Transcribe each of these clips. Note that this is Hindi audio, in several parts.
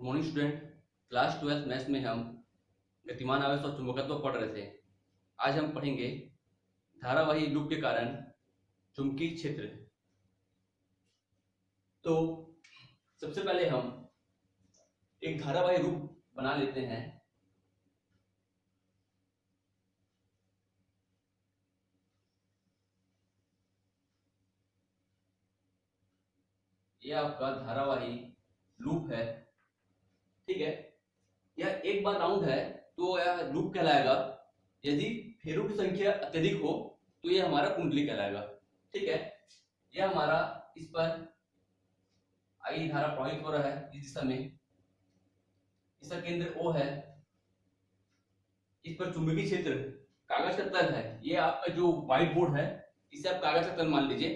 Morning student. क्लास 12 मैथ्स में हम गतिमान आवेश और चुंबकत्व पढ़ रहे थे। आज हम पढ़ेंगे धारावाही लूप के कारण चुंबकीय क्षेत्र। तो सबसे पहले हम एक धारावाही लूप बना लेते हैं। यह आपका धारावाही लूप है, ठीक है। यह एक बार राउंड है तो यह लूप कहलाएगा। यदि फेरों की संख्या अत्यधिक हो तो यह हमारा कुंडली कहलाएगा, ठीक है। यह हमारा इस पर आई धारा प्रवाहित हो रहा है इस दिशा में। इसका केंद्र O है। इस पर चुंबकीय क्षेत्र कागज का तल है। ये आपका जो व्हाइट बोर्ड है इसे आप कागज का तल मान लीजिए,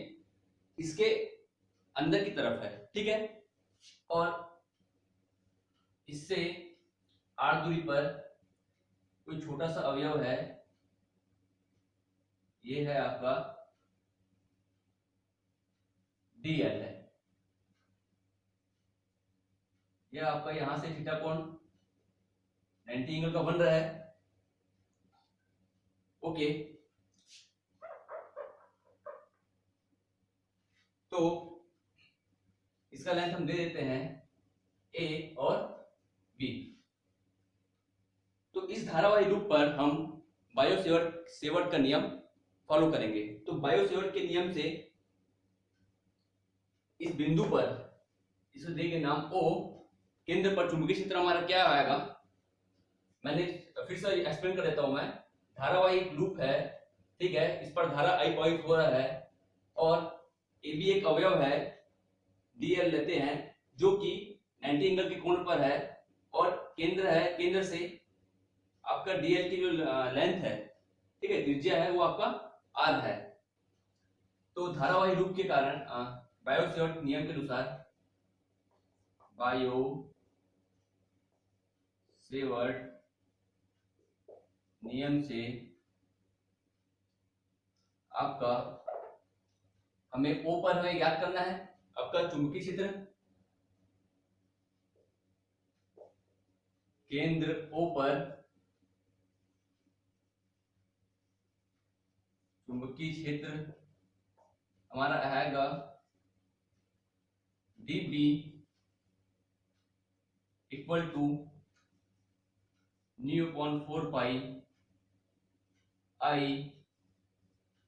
इसके अंदर की तरफ है, ठीक है। और इससे r दूरी पर कोई छोटा सा अवयव है, ये है आपका dl है। यह आपका यहां से थीटा कोण 90 एंगल का बन रहा है, ओके। तो इसका लेंथ हम दे देते हैं a और b। तो इस धारावाही लूप पर हम बायो-सेवर्ट का नियम फॉलो करेंगे। तो बायो-सेवर्ट के नियम से इस बिंदु पर इसको देंगे नाम O, केंद्र पर चुंबकीय क्षेत्र हमारा क्या आएगा, मैंने फिर से एक्सप्लेन कर देता हूं मैं। धारावाही लूप है, ठीक है। इस पर धारा I प्रवाहित हो रहा है और AB एक अवयव है, DL लेते हैं जो कि 90 एंगल के कोण पर है और केंद्र है। केंद्र से आपका DL की जो लेंथ है, ठीक है, त्रिज्या है, वो आपका R है। तो धारावाही लूप के कारण बायो-सेवर्ट नियम के अनुसार, बायो-सेवर्ट नियम से आपका हमें O पर हमें ज्ञात करना है आपका चुंबकीय क्षेत्र। केंद्र O पर चुंबकीय क्षेत्र हमारा आएगा dB equal to mu upon 4 pi I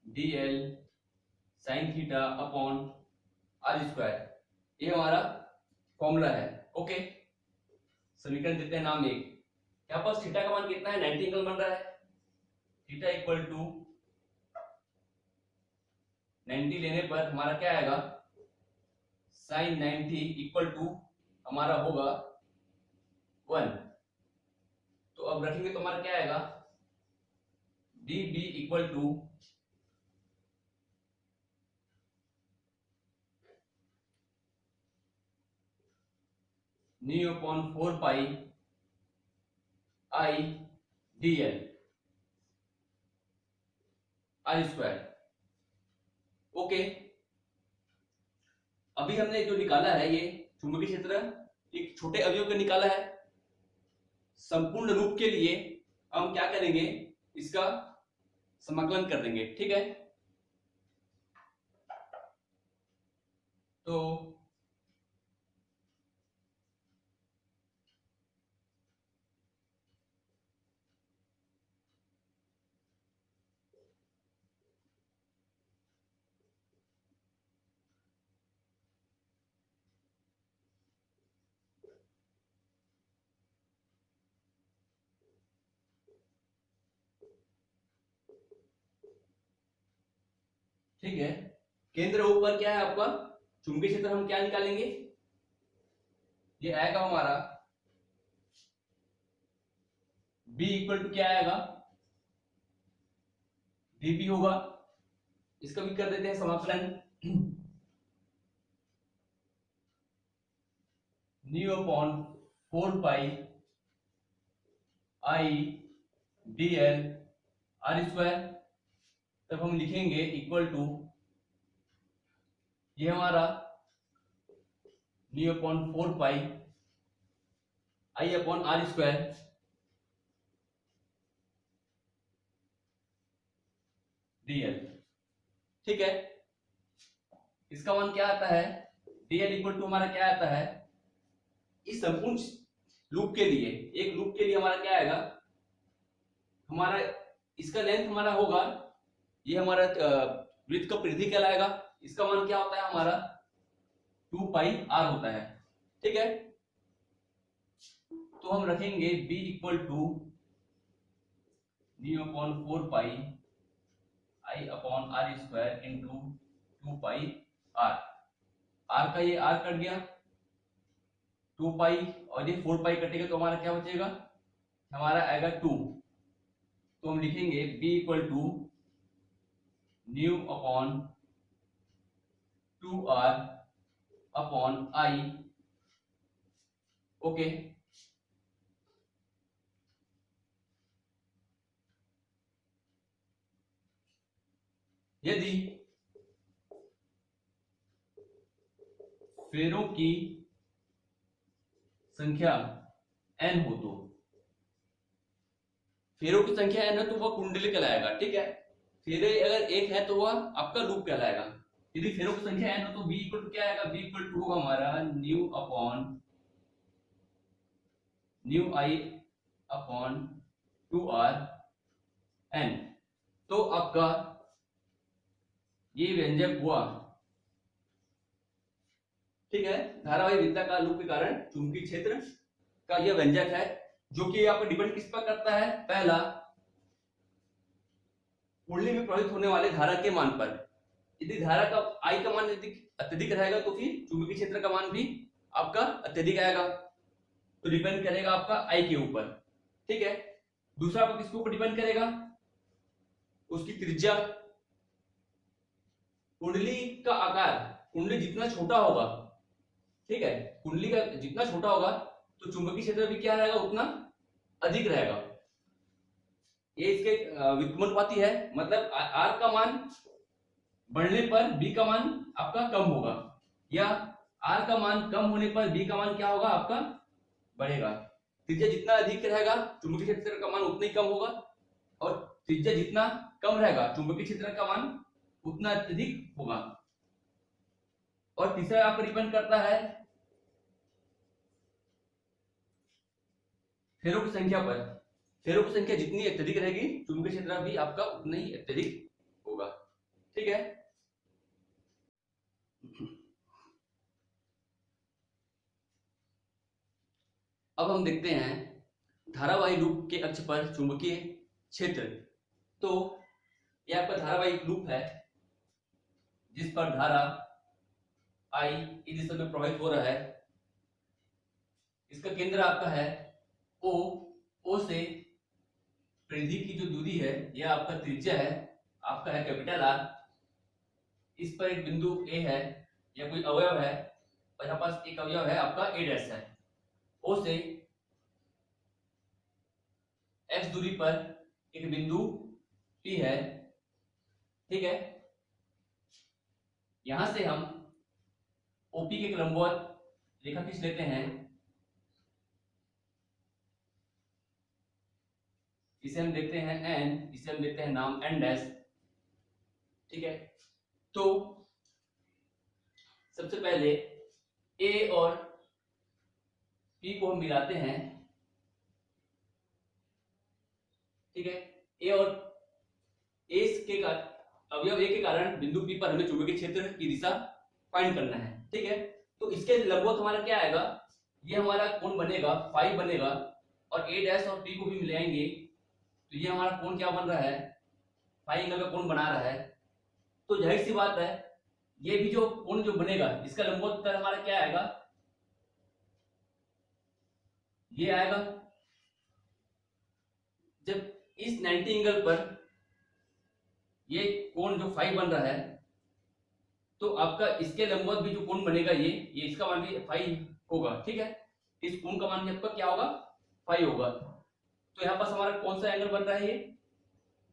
dl sine theta upon r square. ये हमारा फॉर्मूला है, ओके। समीकरण देते हैं नाम एक। यहाँ पर थीटा का मान कितना है, 90 एंगल बन रहा है। थीटा इक्वल टू 90 लेने पर हमारा क्या आएगा, साइन 90 इक्वल टू हमारा होगा 1। तो अब रखेंगे तो हमारा क्या आएगा, dB equal to mu upon 4 pi I dl r square, okay. अभी हमने जो निकाला है ये चुंबकीय क्षेत्र एक छोटे अवयव का निकाला है। संपूर्ण लूप के लिए हम क्या करेंगे, इसका समाकलन कर देंगे, ठीक है। तो ठीक है, केंद्र O पर क्या है आपका चुंबकीय क्षेत्र, हम क्या निकालेंगे, ये आएगा हमारा B इक्वल टू क्या आएगा, dB होगा। इसका भी कर देते हैं समाकलन, mu upon 4 pi I dl r square. तब हम लिखेंगे इक्वल टू, ये हमारा mu upon 4 pi I upon R square dl। ठीक है, इसका मान क्या आता है, dl इक्वल टू हमारा क्या आता है, इस संपूर्ण लूप के लिए, एक लूप के लिए हमारा क्या आएगा, हमारा इसका लेंथ हमारा होगा, ये हमारा वृत्त का परिधि कहलाएगा, इसका मान क्या होता है हमारा 2 पाई r होता है। ठीक है, तो हम रखेंगे b equal to mu upon 4 pi I upon R square into 2 pi r। r का ये r कट गया, 2 पाई और ये 4 पाई कटेगा तो हमारा क्या बचेगा, हमारा आएगा 2। तो हम लिखेंगे b equal to mu upon 2r upon I. Okay, यदि फेरों की संख्या n हो, तो फेरों की संख्या n है तो वह कुंडली कहलाएगा। ठीक है, फेरे अगर एक है तो वह आपका लूप कहलाएगा। यदि फेरों की संख्या n हो तो b इक्वल टू क्या आएगा, b इक्वल टू होगा हमारा न्यू अपॉन न्यू आई अपॉन 2r n। तो आपका ये व्यंजक हुआ। ठीक है, धारावाही वृत्ताकार लूप के कारण चुंबकीय क्षेत्र का यह व्यंजक है, जो कि आपको डिपेंड किस पर करता है, पहला कुंडली में प्रवाहित होने वाले धारा के मान पर। यदि धारा का आई का मान यदि अत्यधिक रहेगा तो फिर चुंबकीय क्षेत्र का मान भी आपका अत्यधिक आएगा, तो डिपेंड करेगा आपका आई के ऊपर। ठीक है, दूसरा आपका किसके ऊपर डिपेंड करेगा, उसकी त्रिज्या। कुंडली का आकार, कुंडली जितना छोटा होगा, ठीक है, कुंडली का जितना छोटा होगा तो चुंबकीय क्षेत्र भी क्या रहेगा, उतना अधिक रहेगा। ये इसके व्युत्क्रमानुपाती है, मतलब आर का मान बढ़ने पर बी का मान आपका कम होगा, या आर का मान कम होने पर बी का मान क्या होगा, आपका बढ़ेगा। त्रिज्या जितना अधिक रहेगा चुंबकीय क्षेत्र का मान उतना ही कम होगा, और त्रिज्या जितना कम रहेगा चुंबकीय क्षेत्र का मान उतना अत्यधिक होगा। और तीसरा आपको डिपेंड करता है फेरों की संख्या पर। फेरों की संख्या जितनी अत्यधिक रहेगी चुंबकीय क्षेत्र भी आपका उतना ही अत्यधिक होगा। ठीक है, अब हम देखते हैं धारावाही लूप के अक्ष पर चुंबकीय क्षेत्र। तो यह आपका धारावाही लूप है जिस पर धारा आई इस दिशा में प्रवाहित हो रहा है। इसका केंद्र आपका है ओ, ओ से परिधि की जो दूरी है यह आपका त्रिज्या है, आपका है कैपिटल आर। इस पर एक बिंदु ए है या कोई अवयव है, और यहाँ पास एक अवयव है आपका ए डैश है। ओ से एक्स दूरी पर एक बिंदु पी है। ठीक है, यहां से हम ओपी के लंबवत रेखा खींच लेते हैं, इसे हम देखते हैं एन, इसे हम देखते हैं नाम एन डैश। ठीक है, तो सबसे पहले ए और पी को हम मिलाते हैं। ठीक है, ए और ए के अवयव ए के कारण बिंदु पी पर हमें चुंबकीय क्षेत्र की दिशा फाइंड करना है। ठीक है, तो इसके लंबवत हमारा क्या आएगा, ये हमारा कोण बनेगा फाई बनेगा, और ए डैश और पी को भी मिलाएंगे तो ये हमारा कोण क्या बन रहा है, फाई एंगल का कोण बना रहा है। तो जाहिर सी बात है ये भी जो कोण जो बनेगा इसका लंबवत उत्तर हमारा क्या आएगा, ये आएगा। जब इस 90 एंगल पर ये कोण जो फाई बन रहा है तो आपका इसके लंबवत भी जो कोण बनेगा ये इसका मान भी फाई होगा। ठीक है, इस कोण का मान भी आपका क्या होगा, फाई होगा। तो यहाँ पास हमारा कौन सा एंगल बन रहा है, ये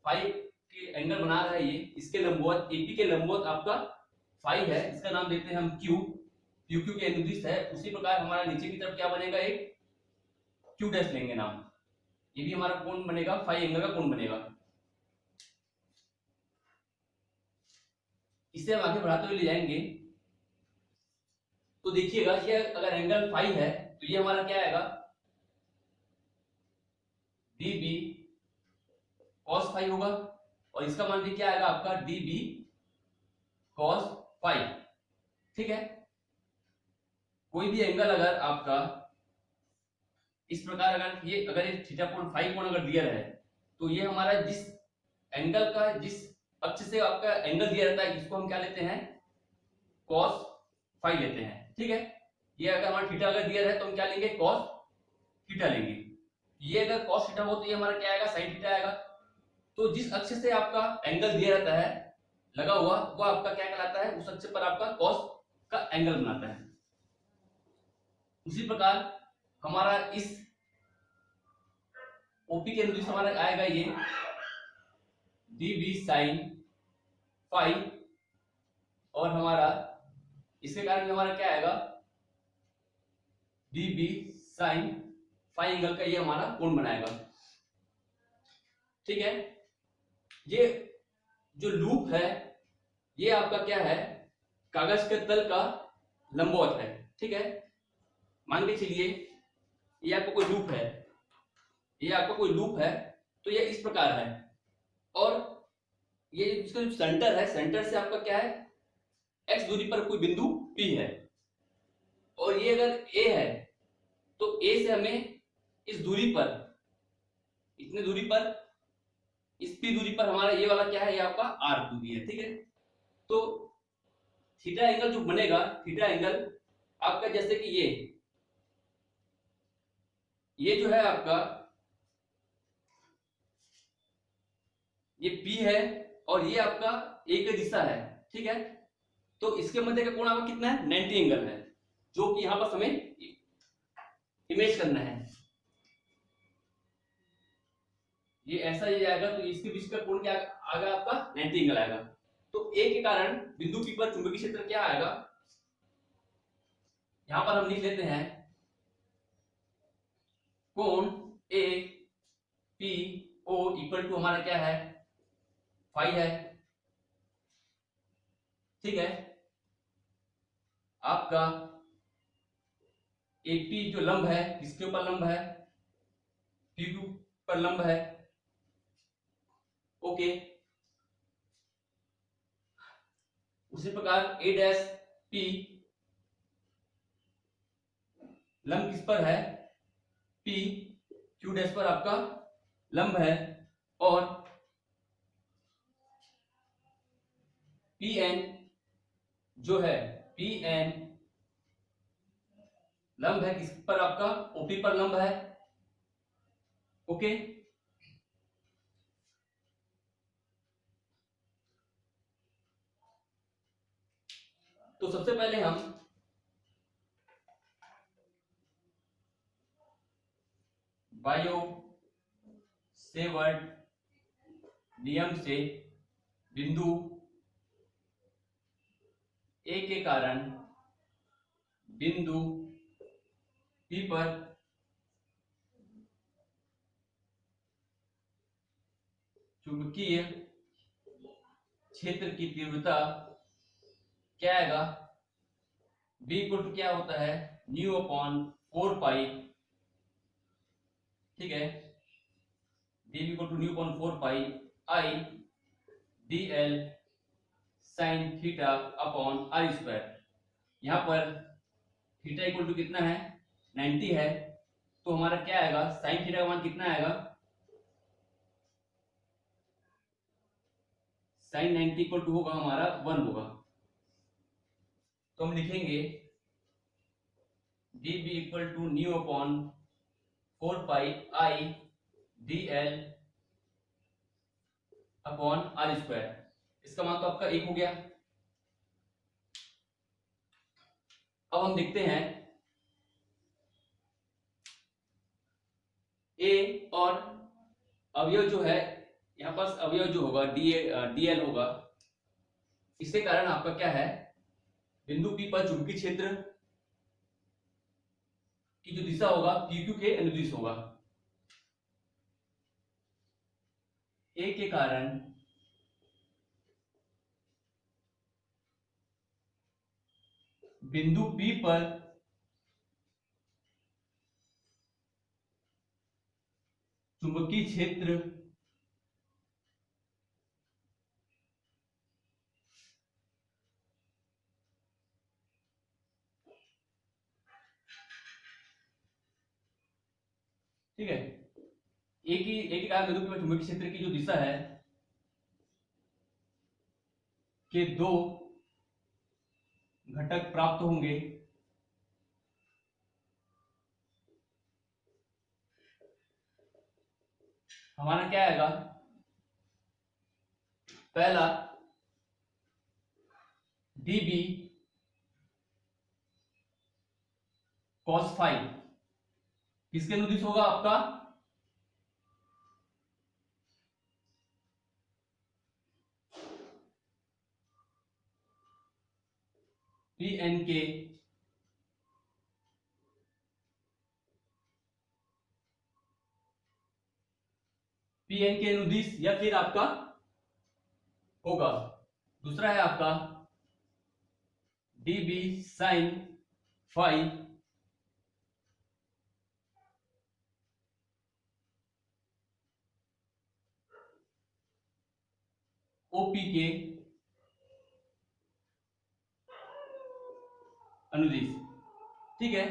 फाई के एंगल बना रहा है ये, इसके लंबवत एपी के लंबवत आपका फाई है, इसका नाम देते हैं हम क्यू, क्यू क्यू के अनुदिश है। उसी प्रकार हमारा नीचे की तरफ क्या बनेगा, एक क्यू डैश लेंगे नाम, ये भी हमारा कोण बनेगा, फाई एंगल का कोण बनेगा। इसे हम आगे बढ़ाते हुए ले जाएंगे तो देखिएगा ये अगर एंगल फाई है तो ये हमारा क्या आएगा, डी बी कॉस फाई होगा, और इसका मान भी क्या आएगा आपका, डी बी कॉस फाई। ठीक है, कोई भी एंगल अगर आपका इस प्रकार अगर ये थीटा कोण फाई कोण अगर दिया है तो ये हमारा जिस एंगल का जिस अक्ष से आपका एंगल दिया रहता है इसको हम क्या लेते हैं, कॉस फाई लेते हैं। ठीक है, ये अगर हमारा थीटा अगर दिया रहे तो हम क्या लेंगे, कॉस थीटा लेंगे। ये अगर कॉस थीटा हो तो ये हमारा क्या आएगा, साइन थीटा आएगा। तो जिस अक्ष से आपका एंगल दिया रहता है लगा हुआ वो आपका क्या कहलाता है, उस अक्ष पर आपका कॉस का एंगल बनाता है। उसी प्रकार हमारा इस ओपी के अनुदिश हमारा आएगा ये डी बी साइन फाई, और हमारा इसके कारण हमारा क्या आएगा, D B sine phi angle का ये हमारा कोण बनाएगा। ठीक है, ये जो लूप है ये आपका क्या है, कागज के तल का लंबवत है। ठीक है, मान के चलिए ये आपका कोई लूप है, ये आपका कोई लूप है तो ये इस प्रकार है, और ये इसका जो सेंटर है, सेंटर से आपका क्या है, एक्स दूरी पर कोई बिंदु P है, और ये अगर A है तो A से हमें इस दूरी पर, इतने दूरी पर, इस P दूरी पर हमारा ये वाला क्या है, ये आपका R दूरी है। ठीक है, तो थीटा एंगल जो बनेगा, थीटा एंगल आपका जैसे कि ये जो है आपका ये P है और ये आपका A की दिशा है। ठीक है, तो इसके मध्य का कोण आपका कितना है, 90 एंगल है, जो कि यहां पर हमें इमेज करना है। ये ऐसा ही आएगा तो इसके बीच का कोण क्या आएगा आपका, 90 एंगल आएगा। तो ए के कारण बिंदु P पर चुंबकीय क्षेत्र क्या आएगा, यहां पर हम लिख लेते हैं कोण A P O equal to हमारा क्या है, फाई है। ठीक है, आपका एपी जो लंब है किसके ऊपर लंब है, P2 पर लंब है। ओके, उसी प्रकार ए डैश पी लंब किस पर है, P Q डैश पर आपका लंब है, और PN जो है, PN लंब है किस पर आपका, OP पर लंब है। ओके, तो सबसे पहले हम बायो सेवर्ट नियम से बिंदु ए के कारण बिंदु P पर चुंबकीय क्षेत्र की तीव्रता क्या आएगा, B इक्वल टू क्या होता है, न्यू अपॉन 4 पाई। ठीक है, D equal to mu upon 4 pi I dl sine theta upon r square. यहाँ पर थीटा इक्वल टू कितना है, 90 है, तो हमारा क्या आएगा, साइन थीटा का मान कितना आएगा, साइन 90 इक्वल टू होगा हमारा 1 होगा। तो हम लिखेंगे D B equal to mu upon 4 pi I D L upon R square. इसका मान तो आपका 1 हो गया। अब हम देखते हैं ए और अवयव जो है, यहां पर अवयव जो होगा डीएल होगा, इसके कारण आपका क्या है, बिंदु P पर चुंबकीय क्षेत्र की जो दिशा होगा PQ के अनुदिश होगा। A के कारण बिंदु P पर चुंबकीय क्षेत्र ठीक है, एक ही कारण बिंदु P पर चुंबकीय क्षेत्र की जो दिशा है के दो घटक प्राप्त होंगे। हमारा क्या आएगा, पहला dB cos फाई किसके अनुदिश होगा आपका, PN के अनुदिश या फिर आपका होगा। दूसरा है आपका dB sin फाई OP के अनुदिश। ठीक है,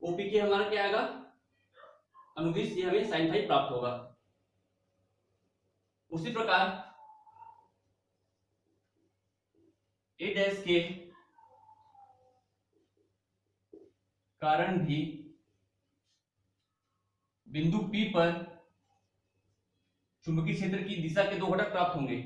OP के हमारा क्या आएगा अनुदिश, ये हमें sin फाई प्राप्त होगा। उसी प्रकार A डैश के कारण भी बिंदु P पर चुंबकीय क्षेत्र की दिशा के दो घटक प्राप्त होंगे।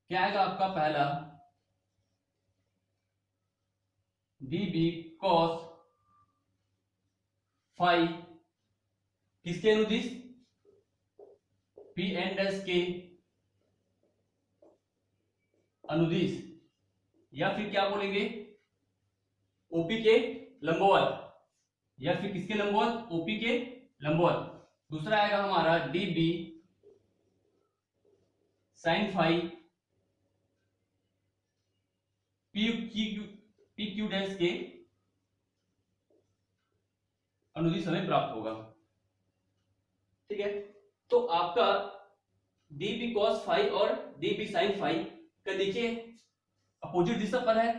क्या आएगा आपका पहला dB cos फाई किसके अनुदिश, PN डैश के अनुदिश, या फिर क्या बोलेंगे OP के लंबवत, या फिर किसके लंबवत, OP के लंबवत। दूसरा आएगा हमारा dB sin phi PQ dash के अनुदिश हमें प्राप्त होगा। ठीक है, तो आपका dB cos फाई और dB sin फाई का देखिए अपोजिट दिशा पर है।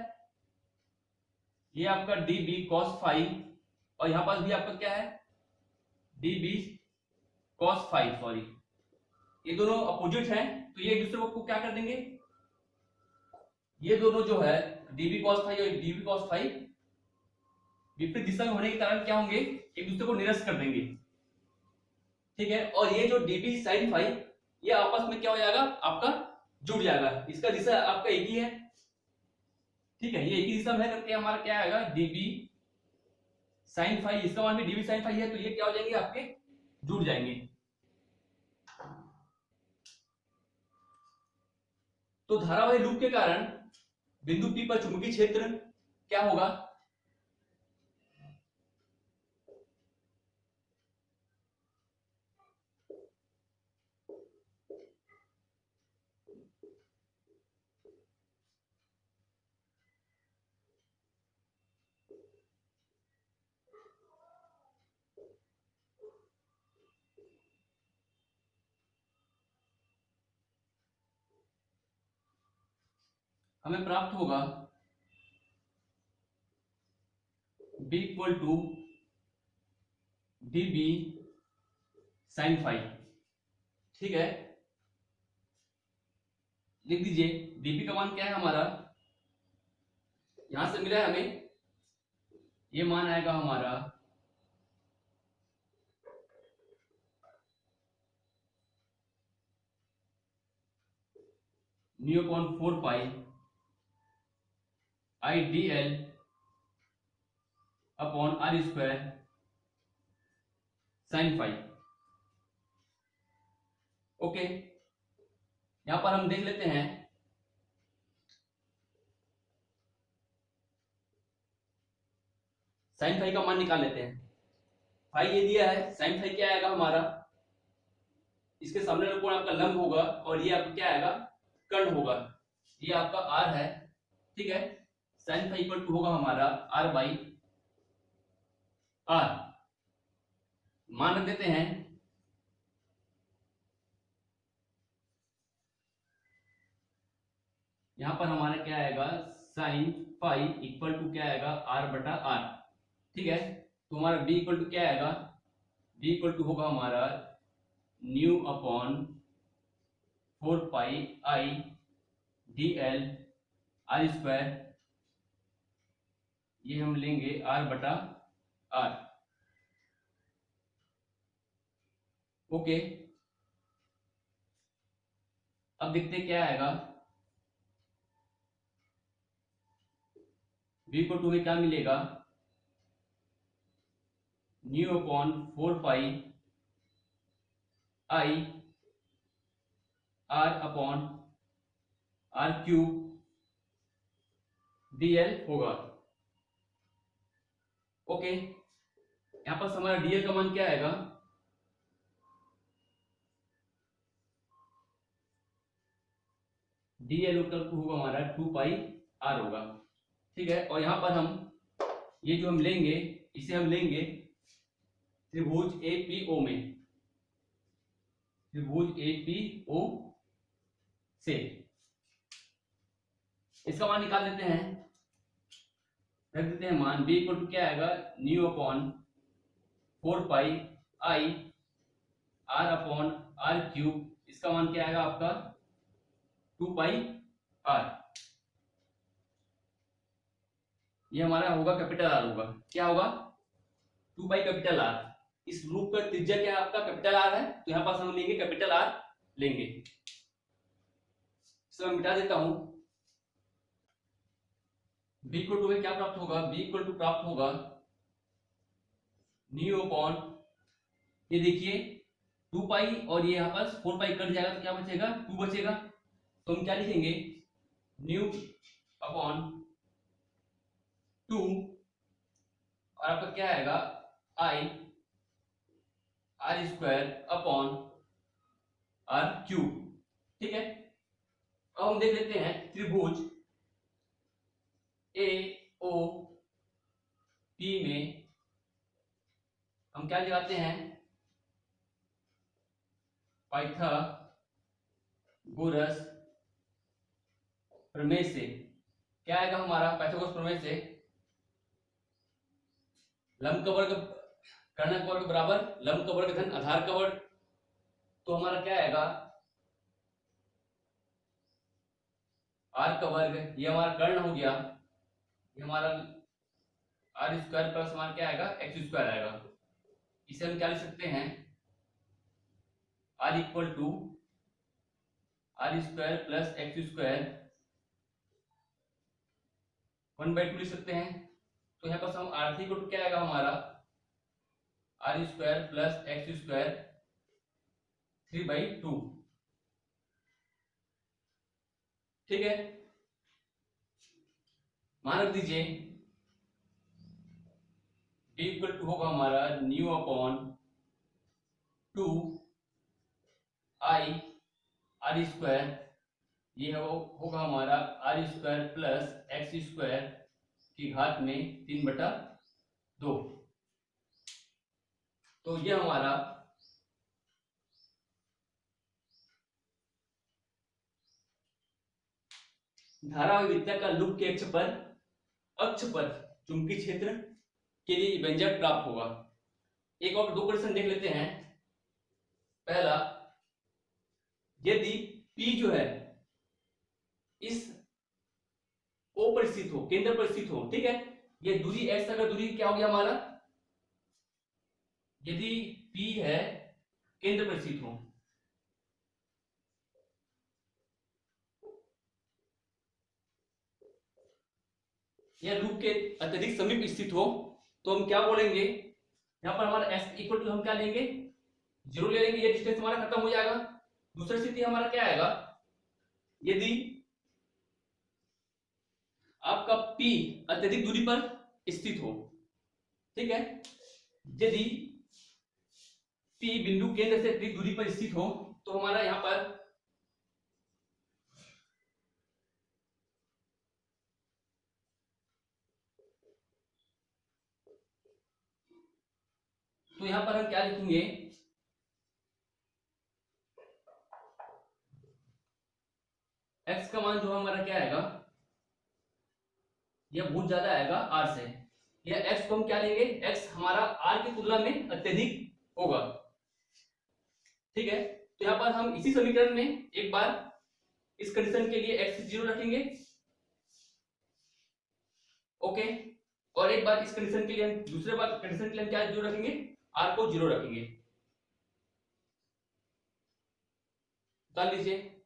ये आपका dB cos फाई और यहां पास भी आपका क्या है dB cos फाई, सॉरी ये दोनों अपोजिट हैं, तो ये एक दूसरे को क्या कर देंगे, ये दोनों जो है dB cos फाई और dB cos फाई विपरीत दिशा में होने के कारण क्या होंगे, एक दूसरे को निरस्त कर देंगे। ठीक है, और ये जो dB sin फाई ये आपस में क्या हो जाएगा आपका जुड़ जाएगा, इसका दिशा आपका एक ही है। ठीक है, ये एक ही दिशा में है करके हमारा क्या आएगा dB sin फाई, इसका मान भी dB sin फाई है, तो ये क्या हो जाएंगे आपके जुड़ जाएंगे। तो धारावाही लूप के कारण बिंदु P पर चुंबकीय क्षेत्र क्या होगा, हमें प्राप्त होगा B equal to dB sin phi. ठीक है, लिख दीजिए dB का मान क्या है हमारा, यहां से मिला है हमें, ये मान आएगा हमारा mu upon 4 pi I D L upon R square sine phi. Okay, यहां पर हम देख लेते हैं साइन फाई का मान निकाल लेते हैं। फाई ये दिया है, साइन फाई क्या आएगा हमारा, इसके सामने वाला कोण आपका लंब होगा और ये आपका क्या आएगा, कर्ण होगा। ये आपका आर है, ठीक है। साइन फाई इक्वल टू होगा हमारा आर बाई आर। मान रख देते हैं, यहां पर हमारा क्या आएगा, साइन फाई इक्वल टू क्या आएगा, आर बटा आर, ठीक है। तो हमारा बी इक्वल टू क्या आएगा, बी इक्वल टू होगा हमारा mu upon 4 pi I D L R square, ये हम लेंगे आर बटा आर। ओके, अब देखते हैं क्या आएगा। v इक्वल टू में क्या मिलेगा, mu upon 4 pi I R upon R cube dl होगा। ओके, यहां पर हमारा dl का मान क्या आएगा, dl इक्वल टू होगा हमारा 2 पाई r होगा, ठीक है। और यहां पर हम ये जो हम लेंगे, इसे हम लेंगे त्रिभुज APO में, त्रिभुज APO से इसका मान निकाल लेते हैं। रख देते हैं मान, b इक्वल टू क्या आएगा, mu upon 4 pi I R upon R cube, इसका मान क्या आएगा आपका 2 पाई आर। ये हमारा होगा कैपिटल आर होगा, क्या होगा 2 पाई कैपिटल आर। इस लूप का त्रिज्या क्या है आपका, कैपिटल आर है, तो यहां पास हम लेंगे कैपिटल आर लेंगे। इसे मैं मिटा देता हूं। b इक्वल टू में क्या प्राप्त होगा, b इक्वल टू प्राप्त होगा न्यू अपॉन, ये देखिए 2 पाई और ये यहाँ पर 4 पाई कट जाएगा तो क्या बचेगा, 2 बचेगा। तो हम क्या लिखेंगे, न्यू अपॉन 2 और आपका क्या आएगा, I R square upon R cube, ठीक है। अब हम देख लेते हैं त्रिभुज AOP में हम क्या लगाते हैं, पाइथागोरस प्रमेय से। क्या आएगा हमारा पाइथागोरस प्रमेय से, लंब का वर्ग कर्ण का वर्ग बराबर लंब का वर्ग धन आधार का वर्ग। तो हमारा क्या आएगा, आर का वर्ग, ये हमारा कर्ण हो गया, ये हमारा आर स्क्वायर प्लस हमारा क्या आएगा, एक्स स्क्वायर आएगा। इसे हम क्या लिख सकते हैं, R equal to R square plus X square 1/2 लिख सकते हैं। तो यहाँ पर हम आर थ्री को क्या आएगा हमारा, R square plus X square 3/2, ठीक है। मान रख दीजिए d इक्वल टू होगा हमारा mu upon 2 I R square, ये होगा हमारा R square plus X square की घात में 3/2। तो ये हमारा धारा विद्युत का लूप के अक्ष पर चुंबकीय क्षेत्र के लिए व्यंजक प्राप्त होगा। एक और दो क्वेश्चन देख लेते हैं। पहला, यदि P जो है इस O पर स्थित हो, केंद्र पर स्थित हो, ठीक है। ये दूरी x अगर दूरी क्या हो गया हमारा, यदि P है केंद्र पर स्थित हो, या लूप के अत्यधिक समीप स्थित हो तो हम क्या बोलेंगे, यहाँ पर हमारा x इक्वल टू हम क्या लेंगे, 0 ले लेंगे, ये डिस्टेंस हमारा खत्म हो जाएगा। दूसरी स्थिति हमारा क्या आएगा, यदि आपका P अत्यधिक दूरी पर स्थित हो, ठीक है, यदि P बिंदु केंद्र से अत्यधिक दूरी पर स्थित हो तो हमारा यहाँ पर हम क्या लिखेंगे, x का मान जो हमारा क्या आएगा, यह बहुत ज्यादा आएगा r से। यह x को हम क्या लेंगे, x हमारा r की तुलना में अत्यधिक होगा, ठीक है। तो यहाँ पर हम इसी समीकरण में एक बार इस कंडीशन के लिए x 0 रखेंगे, ओके, और एक बार इस कंडीशन के लिए हम दूसरे बार कंडीशन के लिए हम क्या 0 रखेंगे, r को 0 रखेंगे। निकाल लीजिए।